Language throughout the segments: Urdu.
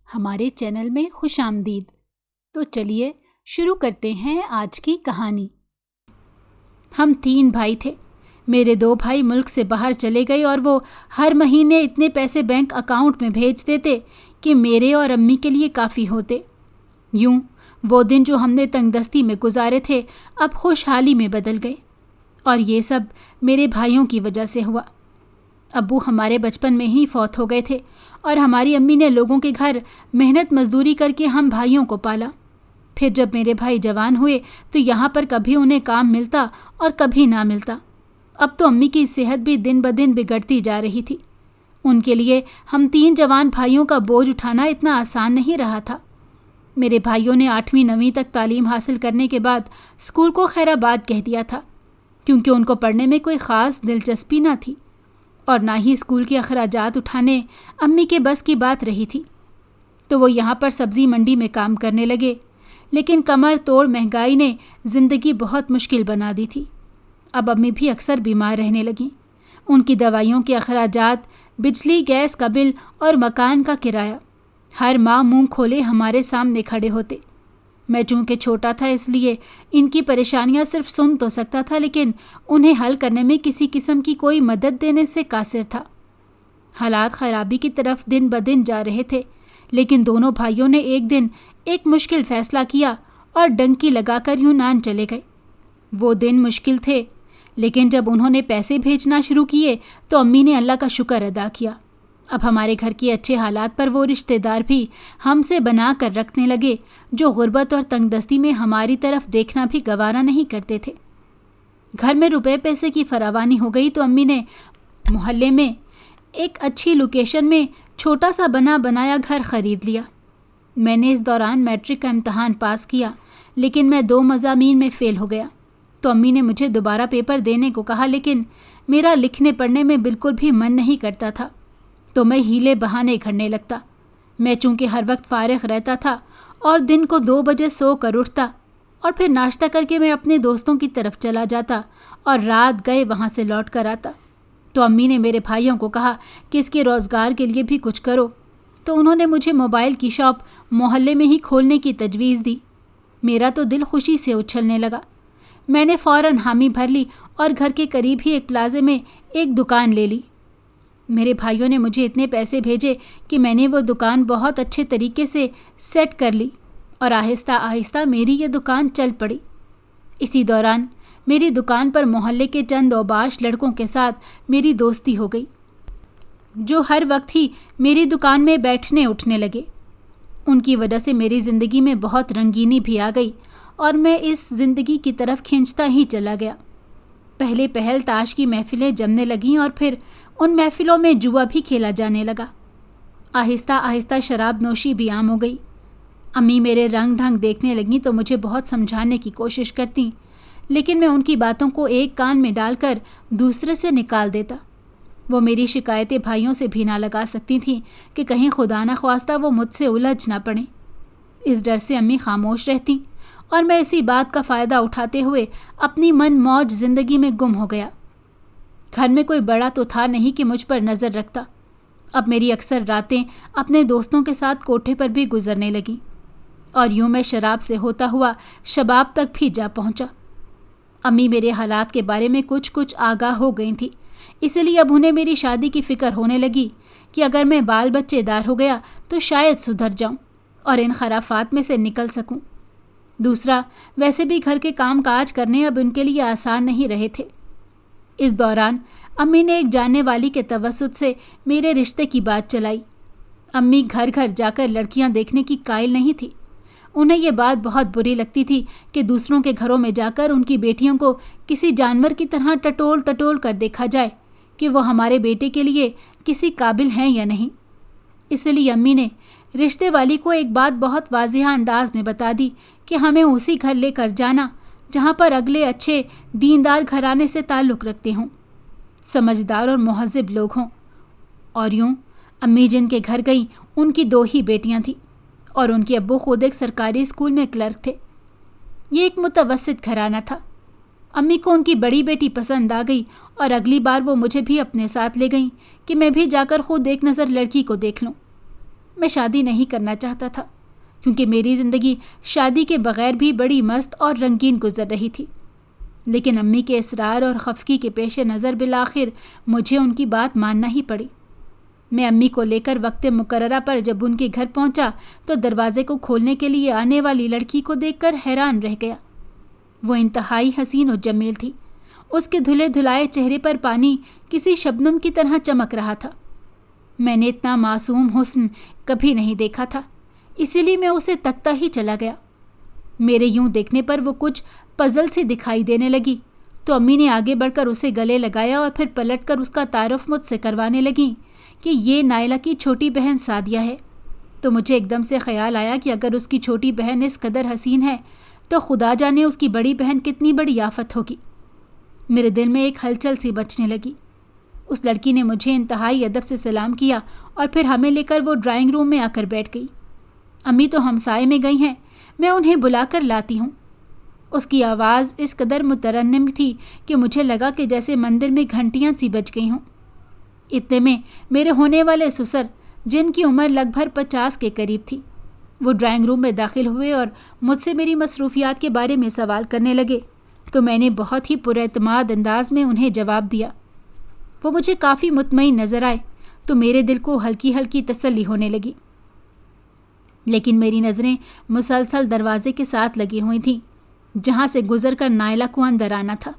ہمارے چینل میں خوش آمدید۔ تو چلیے شروع کرتے ہیں آج کی کہانی۔ ہم 3 بھائی تھے۔ میرے 2 بھائی ملک سے باہر چلے گئے اور وہ ہر مہینے اتنے پیسے بینک اکاؤنٹ میں بھیج دیتے کہ میرے اور امی کے لیے کافی ہوتے۔ یوں وہ دن جو ہم نے تنگ دستی میں گزارے تھے اب خوشحالی میں بدل گئے، اور یہ سب میرے بھائیوں کی وجہ سے ہوا۔ ابو ہمارے بچپن میں ہی فوت ہو گئے تھے اور ہماری امی نے لوگوں کے گھر محنت مزدوری کر کے ہم بھائیوں کو پالا۔ پھر جب میرے بھائی جوان ہوئے تو یہاں پر کبھی انہیں کام ملتا اور کبھی نہ ملتا۔ اب تو امی کی صحت بھی دن بدن بگڑتی جا رہی تھی۔ ان کے لیے ہم 3 جوان بھائیوں کا بوجھ اٹھانا اتنا آسان نہیں رہا تھا۔ میرے بھائیوں نے 8ویں 9ویں تک تعلیم حاصل کرنے کے بعد اسکول کو خیر آباد کہہ دیا تھا، کیونکہ ان کو پڑھنے میں کوئی خاص دلچسپی نہ تھی اور نہ ہی اسکول کے اخراجات اٹھانے امی کے بس کی بات رہی تھی۔ تو وہ یہاں پر سبزی منڈی میں کام کرنے لگے، لیکن کمر توڑ مہنگائی نے زندگی بہت مشکل بنا دی تھی۔ اب امی بھی اکثر بیمار رہنے لگیں۔ ان کی دوائیوں کے اخراجات، بجلی گیس کا بل اور مکان کا کرایہ ہر ماہ منہ کھولے ہمارے سامنے کھڑے ہوتے۔ میں چونکہ چھوٹا تھا اس لیے ان کی پریشانیاں صرف سن تو سکتا تھا، لیکن انہیں حل کرنے میں کسی قسم کی کوئی مدد دینے سے قاصر تھا۔ حالات خرابی کی طرف دن بدن جا رہے تھے، لیکن دونوں بھائیوں نے ایک دن ایک مشکل فیصلہ کیا اور ڈنکی لگا کر یونان چلے گئے۔ وہ دن مشکل تھے، لیکن جب انہوں نے پیسے بھیجنا شروع کیے تو امی نے اللہ کا شکر ادا کیا۔ اب ہمارے گھر کے اچھے حالات پر وہ رشتہ دار بھی ہم سے بنا کر رکھنے لگے جو غربت اور تنگ دستی میں ہماری طرف دیکھنا بھی گوارا نہیں کرتے تھے۔ گھر میں روپے پیسے کی فراوانی ہو گئی تو امی نے محلے میں ایک اچھی لوکیشن میں چھوٹا سا بنا بنایا گھر خرید لیا۔ میں نے اس دوران میٹرک کا امتحان پاس کیا، لیکن میں 2 مضامین میں فیل ہو گیا۔ تو امی نے مجھے دوبارہ پیپر دینے کو کہا، لیکن میرا لکھنے پڑھنے میں بالکل بھی من نہیں کرتا تھا، تو میں ہیلے بہانے گھڑنے لگتا۔ میں چونکہ ہر وقت فارغ رہتا تھا اور دن کو 2 بجے سو کر اٹھتا اور پھر ناشتہ کر کے میں اپنے دوستوں کی طرف چلا جاتا اور رات گئے وہاں سے لوٹ کر آتا۔ تو امی نے میرے بھائیوں کو کہا کہ اس کے روزگار کے لیے بھی کچھ کرو، تو انہوں نے مجھے موبائل کی شاپ محلے میں ہی کھولنے کی تجویز دی۔ میرا تو دل خوشی سے اچھلنے لگا۔ میں نے فوراً حامی بھر لی اور گھر کے قریب ہی ایک پلازے میں ایک دکان لے لی۔ میرے بھائیوں نے مجھے اتنے پیسے بھیجے کہ میں نے وہ دکان بہت اچھے طریقے سے سیٹ کر لی اور آہستہ آہستہ میری یہ دکان چل پڑی۔ اسی دوران میری دکان پر محلے کے چند اوباش لڑکوں کے ساتھ میری دوستی ہو گئی، جو ہر وقت ہی میری دکان میں بیٹھنے اٹھنے لگے۔ ان کی وجہ سے میری زندگی میں بہت رنگینی بھی آ گئی اور میں اس زندگی کی طرف کھنچتا ہی چلا گیا۔ پہلے پہل تاش کی محفلیں جمنے لگیں اور پھر ان محفلوں میں جوا بھی کھیلا جانے لگا۔ آہستہ آہستہ شراب نوشی بھی عام ہو گئی۔ امی میرے رنگ ڈھنگ دیکھنے لگیں تو مجھے بہت سمجھانے کی کوشش کرتیں، لیکن میں ان کی باتوں کو ایک کان میں ڈال کر دوسرے سے نکال دیتا۔ وہ میری شکایتیں بھائیوں سے بھی نہ لگا سکتی تھیں کہ کہیں خدا نہ خواستہ وہ مجھ سے الجھ نہ پڑیں۔ اس ڈر سے امی خاموش رہتیں اور میں اسی بات کا فائدہ اٹھاتے ہوئے اپنی من موج زندگی میں گم ہو گیا۔ گھر میں کوئی بڑا تو تھا نہیں کہ مجھ پر نظر رکھتا۔ اب میری اکثر راتیں اپنے دوستوں کے ساتھ کوٹھے پر بھی گزرنے لگیں، اور یوں میں شراب سے ہوتا ہوا شباب تک بھی جا پہنچا۔ امی میرے حالات کے بارے میں کچھ آگاہ ہو گئی تھی، اسی لیے اب انہیں میری شادی کی فکر ہونے لگی کہ اگر میں بال بچے دار ہو گیا تو شاید سدھر جاؤں اور ان خرافات میں سے نکل سکوں۔ دوسرا، ویسے بھی گھر کے کام کاج کرنے اب ان کے لیے آسان نہیں رہے تھے۔ اس دوران امی نے ایک جاننے والی کے توسط سے میرے رشتے کی بات چلائی۔ امی گھر گھر جا کر لڑکیاں دیکھنے کی قائل نہیں تھی۔ انہیں یہ بات بہت بری لگتی تھی کہ دوسروں کے گھروں میں جا کر ان کی بیٹیوں کو کسی جانور کی طرح ٹٹول ٹٹول کر دیکھا جائے کہ وہ ہمارے بیٹے کے لیے کسی قابل ہیں یا نہیں۔ اس لیے امی نے رشتے والی کو ایک بات بہت واضح انداز میں بتا دی کہ ہمیں اسی گھر لے کر جانا جہاں پر اگلے اچھے دیندار گھرانے سے تعلق رکھتے ہوں، سمجھدار اور مہذب لوگ ہوں۔ اور یوں امی جن کے گھر گئیں ان کی 2 ہی بیٹیاں تھیں اور ان کے ابو خود ایک سرکاری اسکول میں کلرک تھے۔ یہ ایک متوسط گھرانہ تھا۔ امی کو ان کی بڑی بیٹی پسند آ گئی اور اگلی بار وہ مجھے بھی اپنے ساتھ لے گئیں کہ میں بھی جا کر خود ایک نظر لڑکی کو دیکھ لوں۔ میں شادی نہیں کرنا چاہتا تھا، کیونکہ میری زندگی شادی کے بغیر بھی بڑی مست اور رنگین گزر رہی تھی۔ لیکن امی کے اصرار اور خفگی کے پیش نظر بالآخر مجھے ان کی بات ماننا ہی پڑی۔ میں امی کو لے کر وقت مقررہ پر جب ان کے گھر پہنچا تو دروازے کو کھولنے کے لیے آنے والی لڑکی کو دیکھ کر حیران رہ گیا۔ وہ انتہائی حسین و جمیل تھی۔ اس کے دھلے دھلائے چہرے پر پانی کسی شبنم کی طرح چمک رہا تھا۔ میں نے اتنا معصوم حسن کبھی نہیں دیکھا تھا، اسی لیے میں اسے تکتا ہی چلا گیا۔ میرے یوں دیکھنے پر وہ کچھ پزل سے دکھائی دینے لگی تو امی نے آگے بڑھ کر اسے گلے لگایا اور پھر پلٹ کر اس کا تعارف مجھ سے کروانے لگیں کہ یہ نائلہ کی چھوٹی بہن سعدیہ ہے۔ تو مجھے ایک دم سے خیال آیا کہ اگر اس کی چھوٹی بہن اس قدر حسین ہے تو خدا جانے اس کی بڑی بہن کتنی بڑی آفت ہوگی۔ میرے دل میں ایک ہلچل سی مچنے لگی۔ اس لڑکی نے مجھے انتہائی ادب سے سلام کیا اور پھر ہمیں لے کر وہ ڈرائنگ روم میں آ کر بیٹھ گئی۔ امی تو ہمسائے میں گئی ہیں، میں انہیں بلا کر لاتی ہوں۔ اس کی آواز اس قدر مترنم تھی کہ مجھے لگا کہ جیسے مندر میں گھنٹیاں سی بج گئی ہوں۔ اتنے میں میرے ہونے والے سسر، جن کی عمر لگ بھگ 50 کے قریب تھی، وہ ڈرائنگ روم میں داخل ہوئے اور مجھ سے میری مصروفیات کے بارے میں سوال کرنے لگے تو میں نے بہت ہی پراعتماد انداز میں انہیں جواب دیا۔ وہ مجھے کافی مطمئن نظر آئے تو میرے دل کو ہلکی ہلکی تسلی ہونے لگی۔ لیکن میری نظریں مسلسل دروازے کے ساتھ لگی ہوئی تھیں جہاں سے گزر کر نائلہ کو اندر آنا تھا،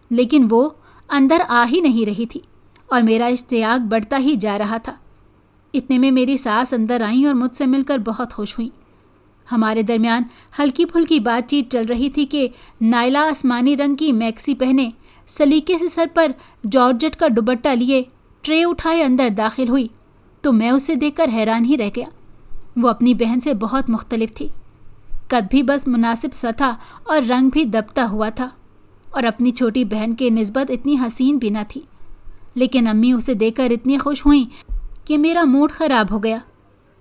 لیکن وہ اندر آ ہی نہیں رہی تھی اور میرا اشتیاق بڑھتا ہی جا رہا تھا۔ اتنے میں میری ساس اندر آئیں اور مجھ سے مل کر بہت خوش ہوئیں۔ ہمارے درمیان ہلکی پھلکی بات چیت چل رہی تھی کہ نائلہ آسمانی رنگ کی میکسی پہنے، سلیقے سے سر پر جارجٹ کا دوپٹہ لیے، ٹرے اٹھائے اندر داخل ہوئی تو میں اسے دیکھ کر حیران ہی رہ گیا۔ وہ اپنی بہن سے بہت مختلف تھی۔ قد بھی بس مناسب سا تھا اور رنگ بھی دبتا ہوا تھا، اور اپنی چھوٹی بہن کے نسبت اتنی حسین بھی نہ تھی۔ لیکن امی اسے دیکھ کر اتنی خوش ہوئیں کہ میرا موڈ خراب ہو گیا۔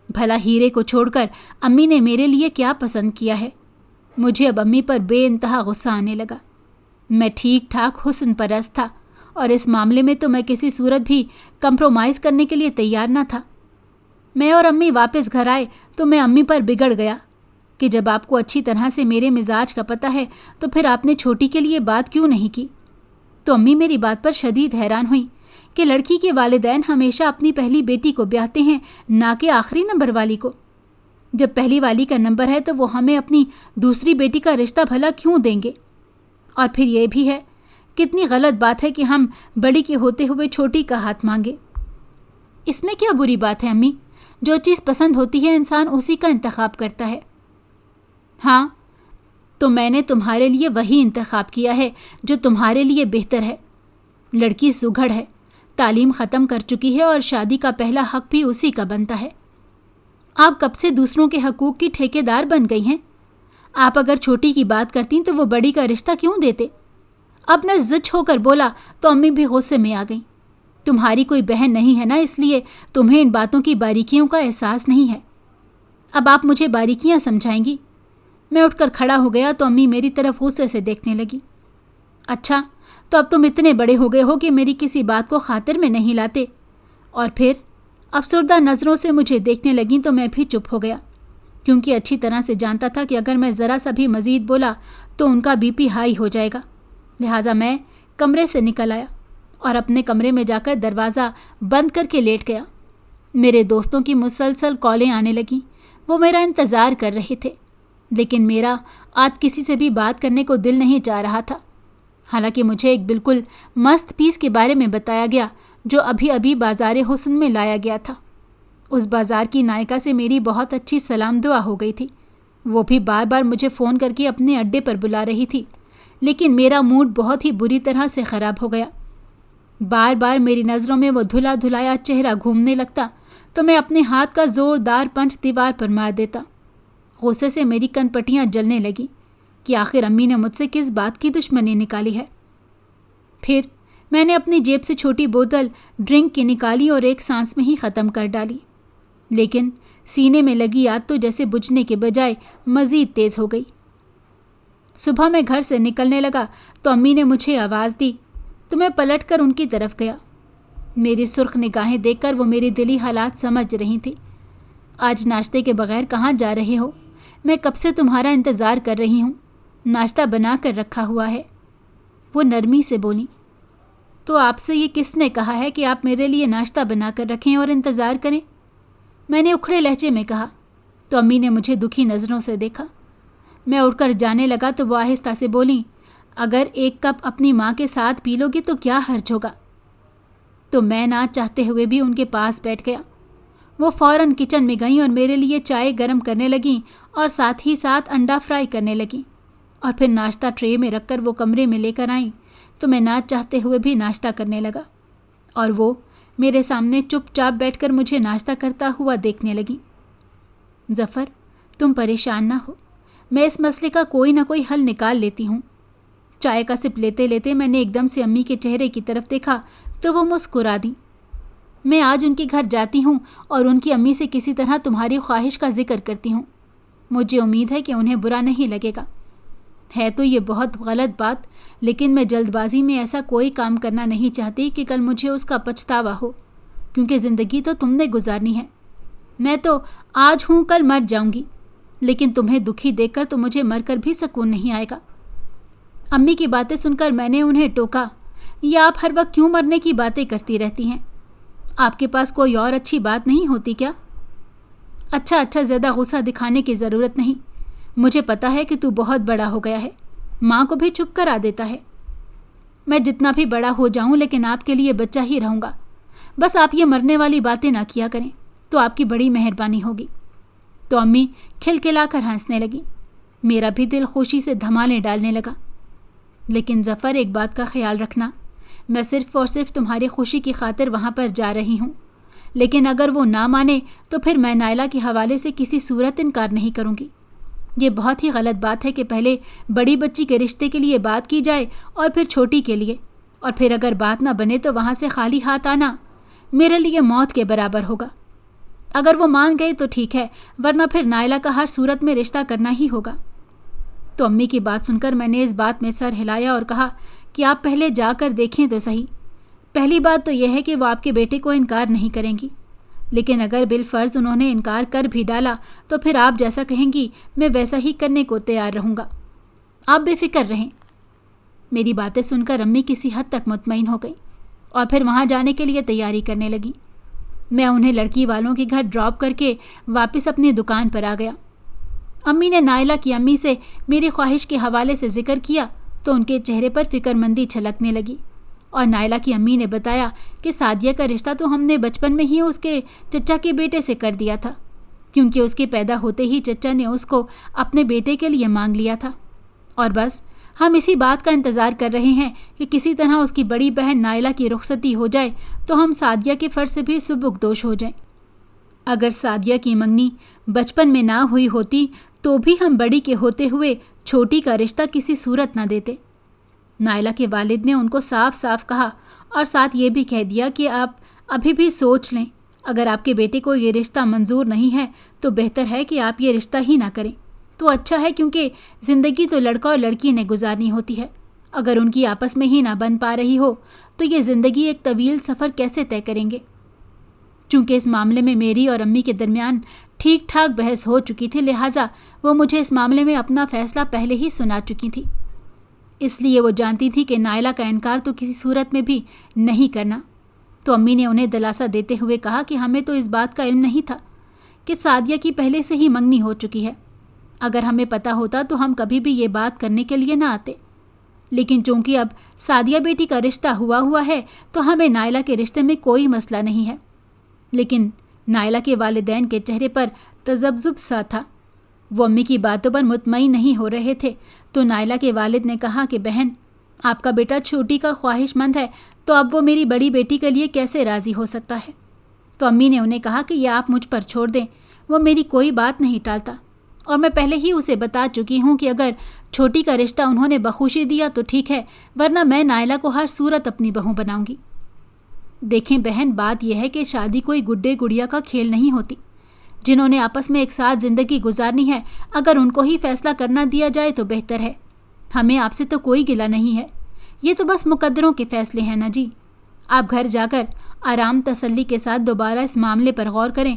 بھلا ہیرے کو چھوڑ کر امی نے میرے لیے کیا پسند کیا ہے؟ مجھے اب امی پر بے انتہا غصہ آنے لگا۔ میں ٹھیک ٹھاک حسن پرست تھا اور اس معاملے میں تو میں کسی صورت بھی کمپرومائز کرنے کے لیے تیار نہ تھا۔ میں اور امی واپس گھر آئے تو میں امی پر بگڑ گیا کہ جب آپ کو اچھی طرح سے میرے مزاج کا پتہ ہے تو پھر آپ نے چھوٹی کے لیے بات کیوں نہیں کی؟ تو امی میری بات پر شدید حیران ہوئیں کہ لڑکی کے والدین ہمیشہ اپنی پہلی بیٹی کو بیاہتے ہیں، نہ کہ آخری نمبر والی کو۔ جب پہلی والی کا نمبر ہے تو وہ ہمیں اپنی دوسری بیٹی کا رشتہ بھلا کیوں دیں گے؟ اور پھر یہ بھی ہے، کتنی غلط بات ہے کہ ہم بڑی کے ہوتے ہوئے چھوٹی کا ہاتھ مانگے۔ اس میں کیا بری بات ہے امی؟ جو چیز پسند ہوتی ہے انسان اسی کا انتخاب کرتا ہے۔ ہاں، تو میں نے تمہارے لیے وہی انتخاب کیا ہے جو تمہارے لیے بہتر ہے۔ لڑکی سگھڑ ہے، تعلیم ختم کر چکی ہے اور شادی کا پہلا حق بھی اسی کا بنتا ہے۔ آپ کب سے دوسروں کے حقوق کی ٹھیکیدار بن گئی ہیں؟ آپ اگر چھوٹی کی بات کرتیں تو وہ بڑی کا رشتہ کیوں دیتے؟ اب میں زچ ہو کر بولا تو امی بھی غصے میں آ گئیں۔ تمہاری کوئی بہن نہیں ہے نا، اس لیے تمہیں ان باتوں کی باریکیوں کا احساس نہیں ہے۔ اب آپ مجھے باریکیاں سمجھائیں گی؟ میں اٹھ کر کھڑا ہو گیا تو امی میری طرف غصے سے دیکھنے لگی۔ اچھا، تو اب تم اتنے بڑے ہو گئے ہو کہ میری کسی بات کو خاطر میں نہیں لاتے؟ اور پھر افسردہ نظروں سے مجھے دیکھنے لگیں تو میں بھی چپ ہو گیا، کیونکہ اچھی طرح سے جانتا تھا کہ اگر میں ذرا سا بھی مزید بولا تو ان کا بی پی ہائی ہو جائے گا۔ لہٰذا میں کمرے سے نکل آیا اور اپنے کمرے میں جا کر دروازہ بند کر کے لیٹ گیا۔ میرے دوستوں کی مسلسل کالیں آنے لگیں، وہ میرا انتظار کر رہے تھے، لیکن میرا آج کسی سے بھی بات کرنے کو دل نہیں چاہ رہا تھا۔ حالانکہ مجھے ایک بالکل مست پیس کے بارے میں بتایا گیا جو ابھی ابھی بازار حسن میں لایا گیا تھا۔ اس بازار کی نائکا سے میری بہت اچھی سلام دعا ہو گئی تھی۔ وہ بھی بار بار مجھے فون کر کے اپنے اڈے پر بلا رہی تھی، لیکن میرا موڈ بہت ہی بری طرح سے خراب ہو گیا۔ بار بار میری نظروں میں وہ دھلا دھلایا چہرہ گھومنے لگتا تو میں اپنے ہاتھ کا زوردار پنچ دیوار پر مار دیتا۔ غصے سے میری کن پٹیاں جلنے لگیں کہ آخر امی نے مجھ سے کس بات کی دشمنی نکالی ہے۔ پھر میں نے اپنی جیب سے چھوٹی بوتل ڈرنک کی نکالی اور ایک سانس میں ہی ختم کر ڈالی، لیکن سینے میں لگی آگ تو جیسے بجھنے کے بجائے مزید تیز ہو گئی۔ صبح میں گھر سے نکلنے لگا تو امی نے مجھے آواز دی تو میں پلٹ کر ان کی طرف گیا۔ میری سرخ نگاہیں دیکھ کر وہ میری دلی حالات سمجھ رہی تھی۔ آج ناشتے کے بغیر کہاں جا رہے ہو؟ میں کب سے تمہارا انتظار کر رہی ہوں، ناشتہ بنا کر رکھا ہوا ہے۔ وہ نرمی سے بولی۔ تو آپ سے یہ کس نے کہا ہے کہ آپ میرے لیے ناشتہ بنا کر رکھیں اور انتظار کریں؟ میں نے اکھڑے لہجے میں کہا تو امی نے مجھے دکھی نظروں سے دیکھا۔ میں اٹھ کر جانے لگا تو وہ آہستہ سے بولیں، اگر ایک کپ اپنی ماں کے ساتھ پی لو گی تو کیا حرج ہوگا؟ تو میں نہ چاہتے ہوئے بھی ان کے پاس بیٹھ گیا۔ وہ فوراً کچن میں گئیں اور میرے لیے چائے گرم کرنے لگیں اور ساتھ ہی ساتھ انڈا فرائی کرنے لگیں، اور پھر ناشتہ ٹرے میں رکھ کر وہ کمرے میں لے کر آئیں تو میں نہ چاہتے ہوئے بھی ناشتہ کرنے لگا، اور وہ میرے سامنے چپ چاپ بیٹھ کر مجھے ناشتہ کرتا ہوا دیکھنے لگیں۔ ظفر، تم پریشان نہ ہو، میں اس مسئلے کا کوئی نہ کوئی حل نکال لیتی ہوں۔ چائے کا سپ لیتے لیتے میں نے ایک دم سے امی کے چہرے کی طرف دیکھا تو وہ مسکرا دیں۔ میں آج ان کے گھر جاتی ہوں اور ان کی امی سے کسی طرح تمہاری خواہش کا ذکر کرتی ہوں۔ مجھے امید ہے کہ انہیں برا نہیں لگے گا۔ ہے تو یہ بہت غلط بات، لیکن میں جلد بازی میں ایسا کوئی کام کرنا نہیں چاہتی کہ کل مجھے اس کا پچھتاوا ہو، کیونکہ زندگی تو تم نے گزارنی ہے۔ میں تو آج ہوں کل مر جاؤں گی، لیکن تمہیں دکھی دیکھ کر تو مجھے مر کر بھی سکون نہیں آئے گا۔ امی کی باتیں سن کر میں نے انہیں ٹوکا، یہ آپ ہر وقت کیوں مرنے کی باتیں کرتی رہتی ہیں؟ آپ کے پاس کوئی اور اچھی بات نہیں ہوتی کیا؟ اچھا زیادہ غصہ دکھانے کی ضرورت نہیں، مجھے پتا ہے کہ تو بہت بڑا ہو گیا ہے، ماں کو بھی چپ کرا دیتا ہے۔ میں جتنا بھی بڑا ہو جاؤں لیکن آپ کے لیے بچہ ہی رہوں گا، بس آپ یہ مرنے والی باتیں نہ کیا کریں تو آپ کی بڑی مہربانی ہوگی۔ تو امی کھلکھلا کر ہنسنے لگی، میرا بھی دل خوشی سے دھمالیں ڈالنے لگا۔ لیکن ظفر، ایک بات کا خیال رکھنا، میں صرف اور صرف تمہاری خوشی کی خاطر وہاں پر جا رہی ہوں، لیکن اگر وہ نہ مانے تو پھر میں نائلہ کے حوالے سے کسی صورت انکار نہیں کروں گی۔ یہ بہت ہی غلط بات ہے کہ پہلے بڑی بچی کے رشتے کے لیے بات کی جائے اور پھر چھوٹی کے لیے، اور پھر اگر بات نہ بنے تو وہاں سے خالی ہاتھ آنا میرے لیے موت کے برابر ہوگا۔ اگر وہ مان گئے تو ٹھیک ہے، ورنہ پھر نائلہ کا ہر صورت میں رشتہ کرنا ہی ہوگا۔ تو امی کی بات سن کر میں نے اس بات میں سر ہلایا اور کہا کہ آپ پہلے جا کر دیکھیں تو صحیح۔ پہلی بات تو یہ ہے کہ وہ آپ کے بیٹے کو انکار نہیں کریں گی، لیکن اگر بالفرض انہوں نے انکار کر بھی ڈالا تو پھر آپ جیسا کہیں گی میں ویسا ہی کرنے کو تیار رہوں گا۔ آپ بے فکر رہیں۔ میری باتیں سن کر امی کسی حد تک مطمئن ہو گئی اور پھر وہاں جانے کے لیے تیاری کرنے لگی۔ میں انہیں لڑکی والوں کے گھر ڈراپ کر کے واپس اپنی دکان پر آ گیا۔ امی نے نائلہ کی امی سے میری خواہش کے حوالے سے ذکر کیا تو ان کے چہرے پر فکر مندی چھلکنے لگی، اور نائلہ کی امی نے بتایا کہ سعدیہ کا رشتہ تو ہم نے بچپن میں ہی اس کے چچا کے بیٹے سے کر دیا تھا، کیونکہ اس کے پیدا ہوتے ہی چچا نے اس کو اپنے بیٹے کے لیے مانگ لیا تھا، اور بس ہم اسی بات کا انتظار کر رہے ہیں کہ کسی طرح اس کی بڑی بہن نائلہ کی رخصتی ہو جائے تو ہم سعدیہ کے فرض سے بھی سبکدوش ہو جائیں۔ اگر سعدیہ کی منگنی بچپن میں نہ ہوئی ہوتی تو بھی ہم بڑی کے ہوتے ہوئے چھوٹی کا رشتہ کسی صورت نہ دیتے۔ نائلہ کے والد نے ان کو صاف صاف کہا اور ساتھ یہ بھی کہہ دیا کہ آپ ابھی بھی سوچ لیں، اگر آپ کے بیٹے کو یہ رشتہ منظور نہیں ہے تو بہتر ہے کہ آپ یہ رشتہ ہی نہ کریں تو اچھا ہے، کیونکہ زندگی تو لڑکا اور لڑکی نے گزارنی ہوتی ہے۔ اگر ان کی آپس میں ہی نہ بن پا رہی ہو تو یہ زندگی ایک طویل سفر کیسے طے کریں گے؟ چونکہ اس معاملے میں میری اور امی کے درمیان ٹھیک ٹھاک بحث ہو چکی تھی، لہٰذا وہ مجھے اس معاملے میں اپنا فیصلہ پہلے ہی سنا چکی تھی۔ اس لیے وہ جانتی تھی کہ نائلہ کا انکار تو کسی صورت میں بھی نہیں کرنا۔ تو امی نے انہیں دلاسا دیتے ہوئے کہا کہ ہمیں تو اس بات کا علم نہیں تھا کہ سعدیہ کی پہلے سے ہی منگنی ہو چکی ہے۔ اگر ہمیں پتہ ہوتا تو ہم کبھی بھی یہ بات کرنے کے لیے نہ آتے، لیکن چونکہ اب سعدیہ بیٹی کا رشتہ ہوا ہے تو ہمیں نائلہ کے رشتے میں کوئی مسئلہ نہیں ہے۔ لیکن نائلہ کے والدین کے چہرے پر تذبذب سا تھا، وہ امی کی باتوں پر مطمئن نہیں ہو رہے تھے۔ تو نائلہ کے والد نے کہا کہ بہن، آپ کا بیٹا چھوٹی کا خواہش مند ہے تو اب وہ میری بڑی بیٹی کے لیے کیسے راضی ہو سکتا ہے؟ تو امی نے انہیں کہا کہ یہ آپ مجھ پر چھوڑ دیں، وہ میری کوئی بات نہیں ٹالتا، اور میں پہلے ہی اسے بتا چکی ہوں کہ اگر چھوٹی کا رشتہ انہوں نے بخوشی دیا تو ٹھیک ہے، ورنہ میں نائلہ کو ہر صورت اپنی بہو بناؤں گی۔ دیکھیں بہن، بات یہ ہے کہ شادی کوئی گڈے گڑیا کا کھیل نہیں ہوتی۔ جنہوں نے آپس میں ایک ساتھ زندگی گزارنی ہے، اگر ان کو ہی فیصلہ کرنا دیا جائے تو بہتر ہے۔ ہمیں آپ سے تو کوئی گلہ نہیں ہے، یہ تو بس مقدروں کے فیصلے ہیں نا جی۔ آپ گھر جا کر آرام تسلی کے ساتھ دوبارہ اس معاملے پر غور کریں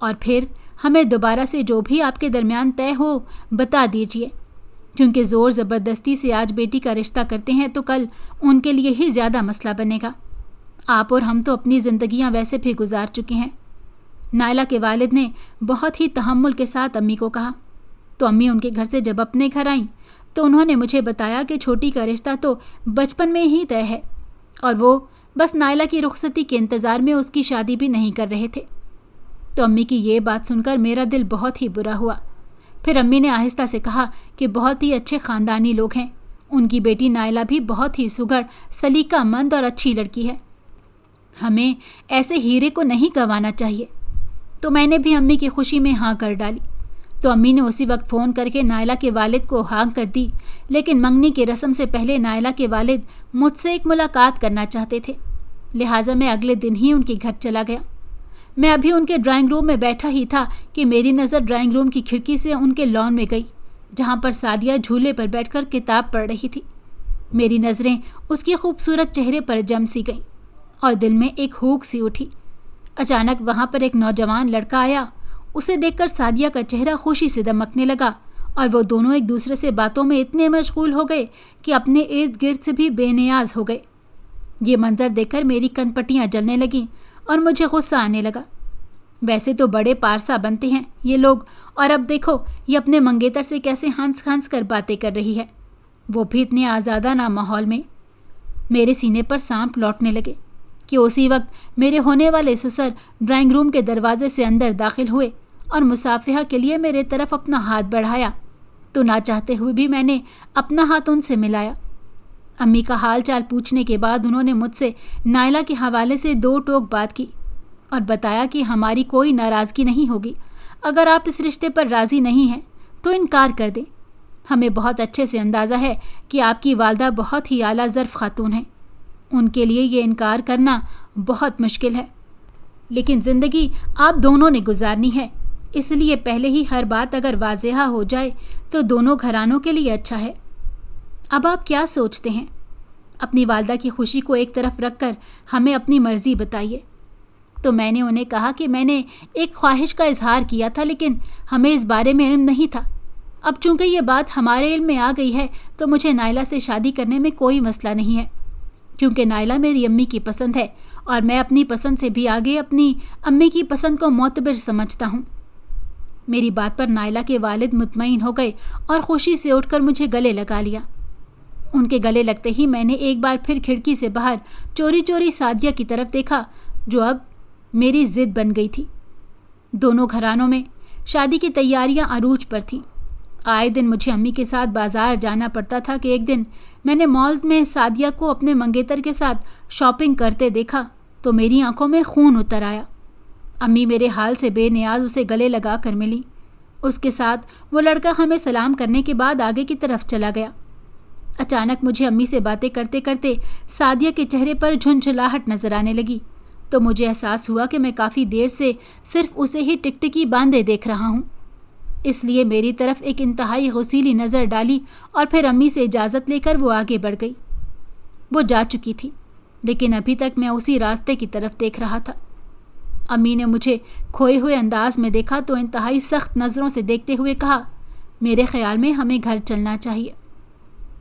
اور پھر ہمیں دوبارہ سے جو بھی آپ کے درمیان طے ہو بتا دیجیے، کیونکہ زور زبردستی سے آج بیٹی کا رشتہ کرتے ہیں تو کل ان کے لیے ہی زیادہ مسئلہ بنے گا۔ آپ اور ہم تو اپنی زندگیاں ویسے بھی گزار چکے ہیں۔ نائلہ کے والد نے بہت ہی تحمل کے ساتھ امی کو کہا۔ تو امی ان کے گھر سے جب اپنے گھر آئیں تو انہوں نے مجھے بتایا کہ چھوٹی کا رشتہ تو بچپن میں ہی طے ہے اور وہ بس نائلہ کی رخصتی کے انتظار میں اس کی شادی بھی نہیں کر رہے تھے۔ تو امی کی یہ بات سن کر میرا دل بہت ہی برا ہوا۔ پھر امی نے آہستہ سے کہا کہ بہت ہی اچھے خاندانی لوگ ہیں، ان کی بیٹی نائلہ بھی بہت ہی سگڑ، سلیقہ مند اور اچھی لڑکی ہے، ہمیں ایسے ہیرے کو نہیں گنوانا چاہیے۔ تو میں نے بھی امی کی خوشی میں ہاں کر ڈالی۔ تو امی نے اسی وقت فون کر کے نائلہ کے والد کو ہاں کر دی، لیکن منگنی کی رسم سے پہلے نائلہ کے والد مجھ سے ایک ملاقات کرنا چاہتے تھے، لہٰذا میں اگلے دن ہی ان کے گھر چلا گیا۔ میں ابھی ان کے ڈرائنگ روم میں بیٹھا ہی تھا کہ میری نظر ڈرائنگ روم کی کھڑکی سے ان کے لان میں گئی، جہاں پر سعدیہ جھولے پر بیٹھ کر کتاب پڑھ رہی تھی۔ میری نظریں اس کے خوبصورت چہرے پر جم سی گئیں اور دل میں ایک ہوک سی اٹھی۔ اچانک وہاں پر ایک نوجوان لڑکا آیا۔ اسے دیکھ کر سعدیہ کا چہرہ خوشی سے دمکنے لگا اور وہ دونوں ایک دوسرے سے باتوں میں اتنے مشغول ہو گئے کہ اپنے ارد گرد سے بھی بے نیاز ہو گئے۔ یہ منظر دیکھ کر میری کن پٹیاں جلنے لگیں اور مجھے غصہ آنے لگا۔ ویسے تو بڑے پارسا بنتے ہیں یہ لوگ، اور اب دیکھو یہ اپنے منگیتر سے کیسے ہنس ہنس کر باتیں کر رہی ہے، وہ بھی اتنے آزادانہ ماحول میں۔ میرے سینے پر سانپ لوٹنے لگے کہ اسی وقت میرے ہونے والے سسر ڈرائنگ روم کے دروازے سے اندر داخل ہوئے اور مصافحہ کے لیے میرے طرف اپنا ہاتھ بڑھایا تو نہ چاہتے ہوئے بھی میں نے اپنا ہاتھ ان سے ملایا۔ امی کا حال چال پوچھنے کے بعد انہوں نے مجھ سے نائلہ کے حوالے سے 2 ٹوک بات کی اور بتایا کہ ہماری کوئی ناراضگی نہیں ہوگی، اگر آپ اس رشتے پر راضی نہیں ہیں تو انکار کر دیں۔ ہمیں بہت اچھے سے اندازہ ہے کہ آپ کی والدہ بہت ہی اعلیٰ ظرف خاتون ہیں، ان کے لیے یہ انکار کرنا بہت مشکل ہے، لیکن زندگی آپ دونوں نے گزارنی ہے، اس لیے پہلے ہی ہر بات اگر واضح ہو جائے تو دونوں گھرانوں کے لیے اچھا ہے۔ اب آپ کیا سوچتے ہیں؟ اپنی والدہ کی خوشی کو ایک طرف رکھ کر ہمیں اپنی مرضی بتائیے۔ تو میں نے انہیں کہا کہ میں نے ایک خواہش کا اظہار کیا تھا، لیکن ہمیں اس بارے میں علم نہیں تھا۔ اب چونکہ یہ بات ہمارے علم میں آ گئی ہے تو مجھے نائلہ سے شادی کرنے میں کوئی مسئلہ نہیں ہے، کیونکہ نائلہ میری امی کی پسند ہے اور میں اپنی پسند سے بھی آگے اپنی امی کی پسند کو معتبر سمجھتا ہوں۔ میری بات پر نائلہ کے والد مطمئن ہو گئے اور خوشی سے اٹھ کر مجھے گلے لگا لیا۔ ان کے گلے لگتے ہی میں نے ایک بار پھر کھڑکی سے باہر چوری چوری سعدیہ کی طرف دیکھا، جو اب میری ضد بن گئی تھی۔ دونوں گھرانوں میں شادی کی تیاریاں عروج پر تھیں۔ آئے دن مجھے امی کے ساتھ بازار جانا پڑتا تھا کہ ایک دن میں نے مال میں سعدیہ کو اپنے منگیتر کے ساتھ شاپنگ کرتے دیکھا تو میری آنکھوں میں خون اتر آیا۔ امی میرے حال سے بے نیاز اسے گلے لگا کر ملی۔ اس کے ساتھ وہ لڑکا ہمیں سلام کرنے کے بعد آگے کی طرف چلا گیا۔ اچانک مجھے امی سے باتیں کرتے کرتے سعدیہ کے چہرے پر جھنجھلاہٹ نظر آنے لگی تو مجھے احساس ہوا کہ میں کافی دیر سے صرف اسے ہی ٹکٹکی باندھے دیکھ رہا ہوں۔ اس لیے میری طرف ایک انتہائی غصیلی نظر ڈالی اور پھر امی سے اجازت لے کر وہ آگے بڑھ گئی۔ وہ جا چکی تھی، لیکن ابھی تک میں اسی راستے کی طرف دیکھ رہا تھا۔ امی نے مجھے کھوئے ہوئے انداز میں دیکھا تو انتہائی سخت نظروں سے دیکھتے ہوئے کہا، میرے خیال میں ہمیں گھر چلنا چاہیے۔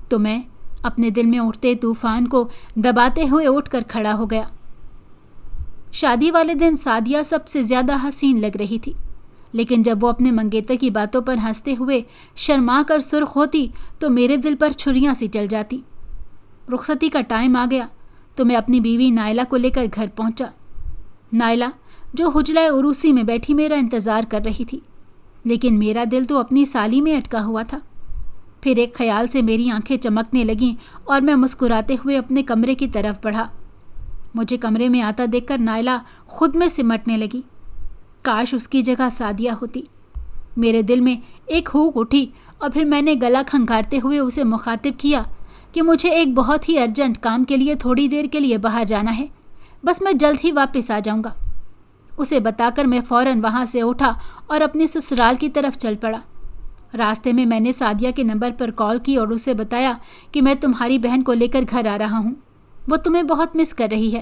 تو میں اپنے دل میں اٹھتے طوفان کو دباتے ہوئے اٹھ کر کھڑا ہو گیا۔ شادی والے دن سعدیہ سب سے زیادہ حسین لگ رہی تھی، لیکن جب وہ اپنے منگیتر کی باتوں پر ہنستے ہوئے شرما کر سرخ ہوتی تو میرے دل پر چھریاں سی چل جاتی۔ رخصتی کا ٹائم آ گیا تو میں اپنی بیوی نائلہ کو لے کر گھر پہنچا۔ نائلہ جو حجلہ عروسی میں بیٹھی میرا انتظار کر رہی تھی، لیکن میرا دل تو اپنی سالی میں اٹکا ہوا تھا۔ پھر ایک خیال سے میری آنکھیں چمکنے لگیں اور میں مسکراتے ہوئے اپنے کمرے کی طرف بڑھا۔ مجھے کمرے میں آتا دیکھ کر نائلہ خود میں سمٹنے لگی۔ کاش اس کی جگہ سعدیہ ہوتی۔ میرے دل میں ایک ہوک اٹھی اور پھر میں نے گلا کھنگھارتے ہوئے اسے مخاطب کیا کہ مجھے ایک بہت ہی ارجنٹ کام کے لیے تھوڑی دیر کے لیے باہر جانا ہے، بس میں جلد ہی واپس آ جاؤں گا۔ اسے بتا کر میں فوراً وہاں سے اٹھا اور اپنے سسرال کی طرف چل پڑا۔ راستے میں نے سعدیہ کے نمبر پر کال کی اور اسے بتایا کہ میں تمہاری بہن کو لے کر گھر آ رہا ہوں، وہ تمہیں بہت مس کر رہی ہے،